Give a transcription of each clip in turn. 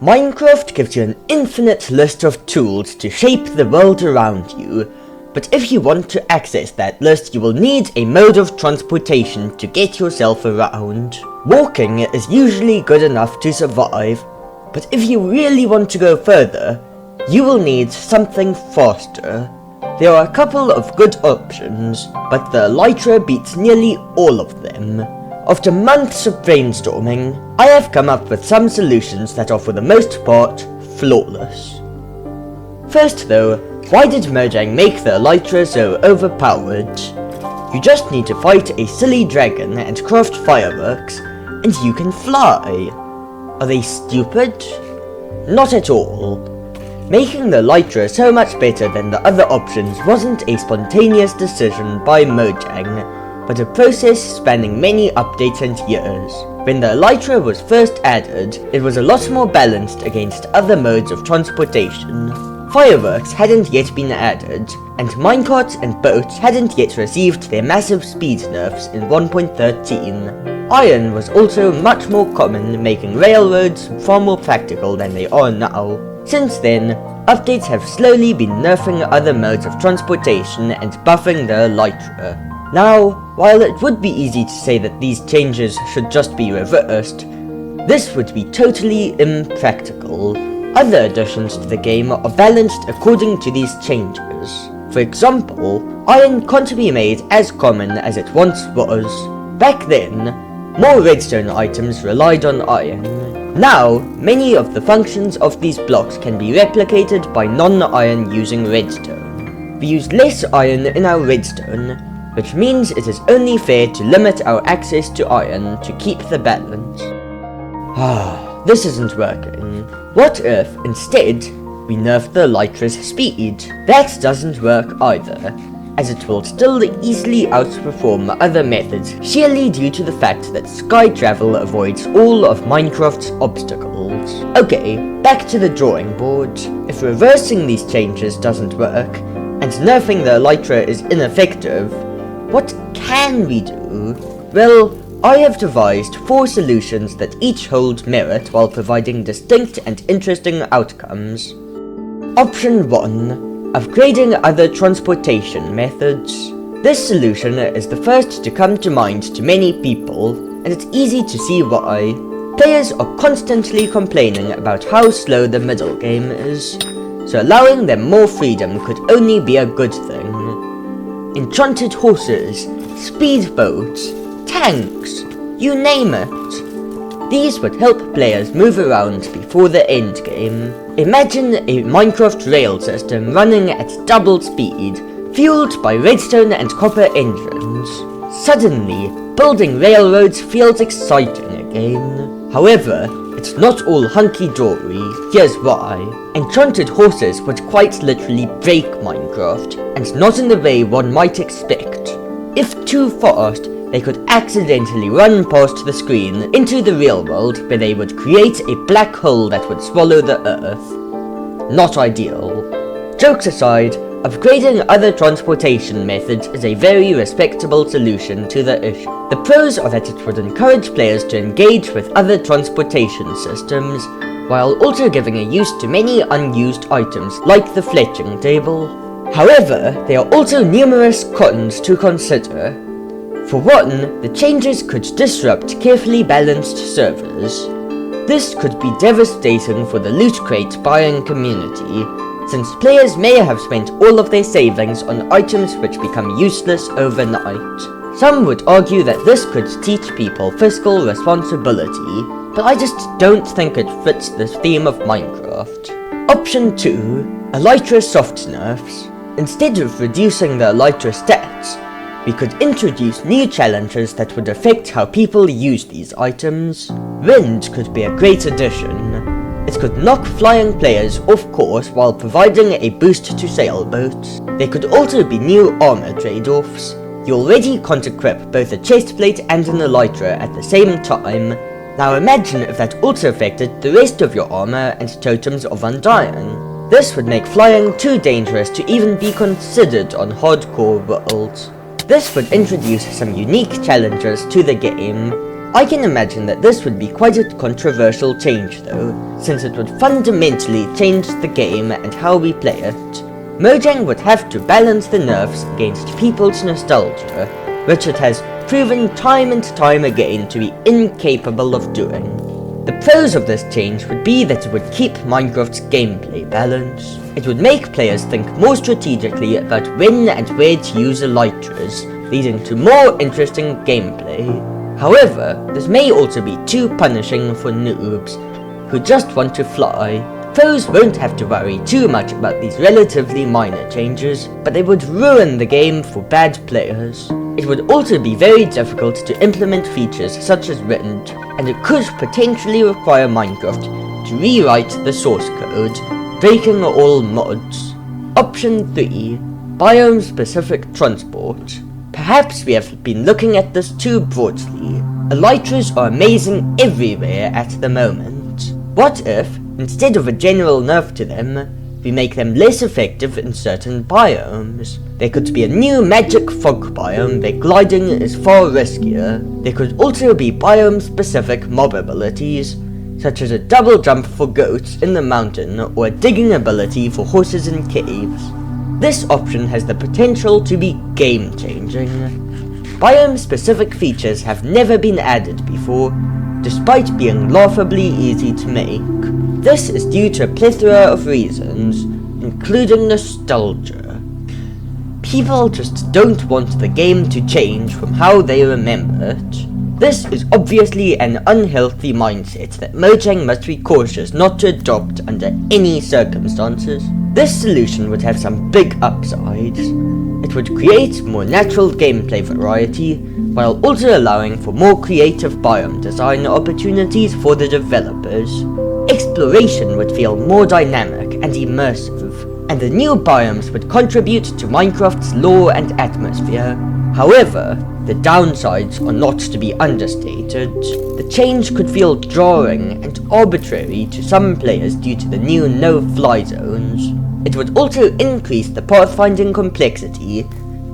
Minecraft gives you an infinite list of tools to shape the world around you, but if you want to access that list, you will need a mode of transportation to get yourself around. Walking is usually good enough to survive, but if you really want to go further, you will need something faster. There are a couple of good options, but the Elytra beats nearly all of them. After months of brainstorming, I have come up with some solutions that are for the most part flawless. First though, why did Mojang make the Elytra so overpowered? You just need to fight a silly dragon and craft fireworks, and you can fly. Are they stupid? Not at all. Making the Elytra so much better than the other options wasn't a spontaneous decision by Mojang, but a process spanning many updates and years. When the Elytra was first added, it was a lot more balanced against other modes of transportation. Fireworks hadn't yet been added, and minecarts and boats hadn't yet received their massive speed nerfs in 1.13. Iron was also much more common, making railroads far more practical than they are now. Since then, updates have slowly been nerfing other modes of transportation and buffing the Elytra. Now, while it would be easy to say that these changes should just be reversed, this would be totally impractical. Other additions to the game are balanced according to these changes. For example, iron can't be made as common as it once was. Back then, more redstone items relied on iron. Now, many of the functions of these blocks can be replicated by non-iron using redstone. We use less iron in our redstone, which means it is only fair to limit our access to iron to keep the balance. This isn't working. What if, instead, we nerf the Elytra's speed? That doesn't work either, as it will still easily outperform other methods, sheerly due to the fact that sky travel avoids all of Minecraft's obstacles. Okay, back to the drawing board. If reversing these changes doesn't work, and nerfing the Elytra is ineffective, what can we do? Well, I have devised 4 solutions that each hold merit while providing distinct and interesting outcomes. Option 1. Upgrading other transportation methods. This solution is the first to come to mind to many people, and it's easy to see why. Players are constantly complaining about how slow the middle game is, so allowing them more freedom could only be a good thing. Enchanted horses, speedboats, tanks, you name it. These would help players move around before the end game. Imagine a Minecraft rail system running at double speed, fueled by redstone and copper engines. Suddenly, building railroads feels exciting again. However, it's not all hunky-dory. Here's why. Enchanted horses would quite literally break Minecraft, and not in the way one might expect. If too fast, they could accidentally run past the screen into the real world, where they would create a black hole that would swallow the earth. Not ideal. Jokes aside, upgrading other transportation methods is a very respectable solution to the issue. The pros are that it would encourage players to engage with other transportation systems, while also giving a use to many unused items like the fletching table. However, there are also numerous cons to consider. For one, the changes could disrupt carefully balanced servers. This could be devastating for the loot crate buying community, since players may have spent all of their savings on items which become useless overnight. Some would argue that this could teach people fiscal responsibility, but I just don't think it fits the theme of Minecraft. Option 2. Elytra soft nerfs. Instead of reducing the Elytra stats, we could introduce new challenges that would affect how people use these items. Wind could be a great addition. It could knock flying players off course while providing a boost to sailboats. There could also be new armor trade-offs. You already can't equip both a chestplate and an Elytra at the same time. Now imagine if that also affected the rest of your armor and totems of undying. This would make flying too dangerous to even be considered on hardcore worlds. This would introduce some unique challenges to the game. I can imagine that this would be quite a controversial change though, since it would fundamentally change the game and how we play it. Mojang would have to balance the nerfs against people's nostalgia, which it has proven time and time again to be incapable of doing. The pros of this change would be that it would keep Minecraft's gameplay balance. It would make players think more strategically about when and where to use elytras, leading to more interesting gameplay. However, this may also be too punishing for noobs who just want to fly. Pros won't have to worry too much about these relatively minor changes, but they would ruin the game for bad players. It would also be very difficult to implement features such as Rend, and it could potentially require Minecraft to rewrite the source code, breaking all mods. Option 3. Biome-specific transport. Perhaps we have been looking at this too broadly. Elytras are amazing everywhere at the moment. What if, instead of a general nerf to them, we make them less effective in certain biomes? There could be a new magic fog biome where gliding is far riskier. There could also be biome-specific mob abilities, such as a double jump for goats in the mountain or a digging ability for horses in caves. This option has the potential to be game-changing. Biome-specific features have never been added before, despite being laughably easy to make. This is due to a plethora of reasons, including nostalgia. People just don't want the game to change from how they remember it. This is obviously an unhealthy mindset that Mojang must be cautious not to adopt under any circumstances. This solution would have some big upsides. It would create more natural gameplay variety, while also allowing for more creative biome design opportunities for the developers. Exploration would feel more dynamic and immersive, and the new biomes would contribute to Minecraft's lore and atmosphere. However, the downsides are not to be understated. The change could feel jarring and arbitrary to some players due to the new no-fly zones. It would also increase the pathfinding complexity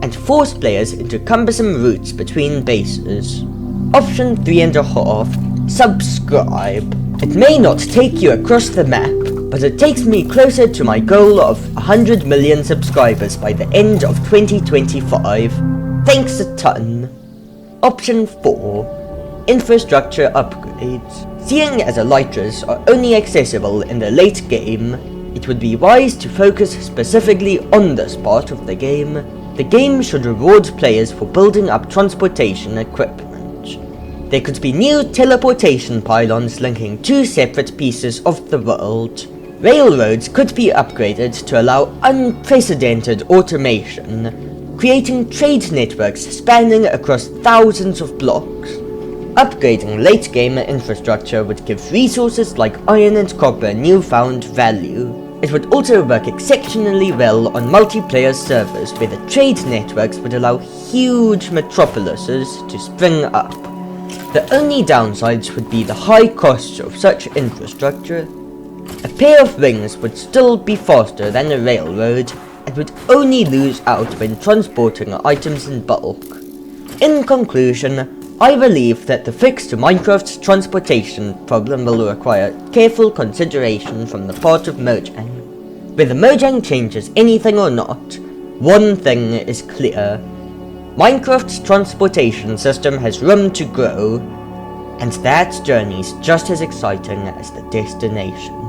and force players into cumbersome routes between bases. Option 3.5. Subscribe. It may not take you across the map, but it takes me closer to my goal of 100 million subscribers by the end of 2025. Thanks a ton. Option 4. Infrastructure upgrades. Seeing as elytras are only accessible in the late game, it would be wise to focus specifically on this part of the game. The game should reward players for building up transportation equipment. There could be new teleportation pylons linking two separate pieces of the world. Railroads could be upgraded to allow unprecedented automation, creating trade networks spanning across thousands of blocks. Upgrading late-game infrastructure would give resources like iron and copper newfound value. It would also work exceptionally well on multiplayer servers where the trade networks would allow huge metropolises to spring up. The only downsides would be the high costs of such infrastructure. A pair of rings would still be faster than a railroad, and would only lose out when transporting items in bulk. In conclusion, I believe that the fix to Minecraft's transportation problem will require careful consideration from the part of Mojang. Whether Mojang changes anything or not, one thing is clear. Minecraft's transportation system has room to grow, and that journey's just as exciting as the destination.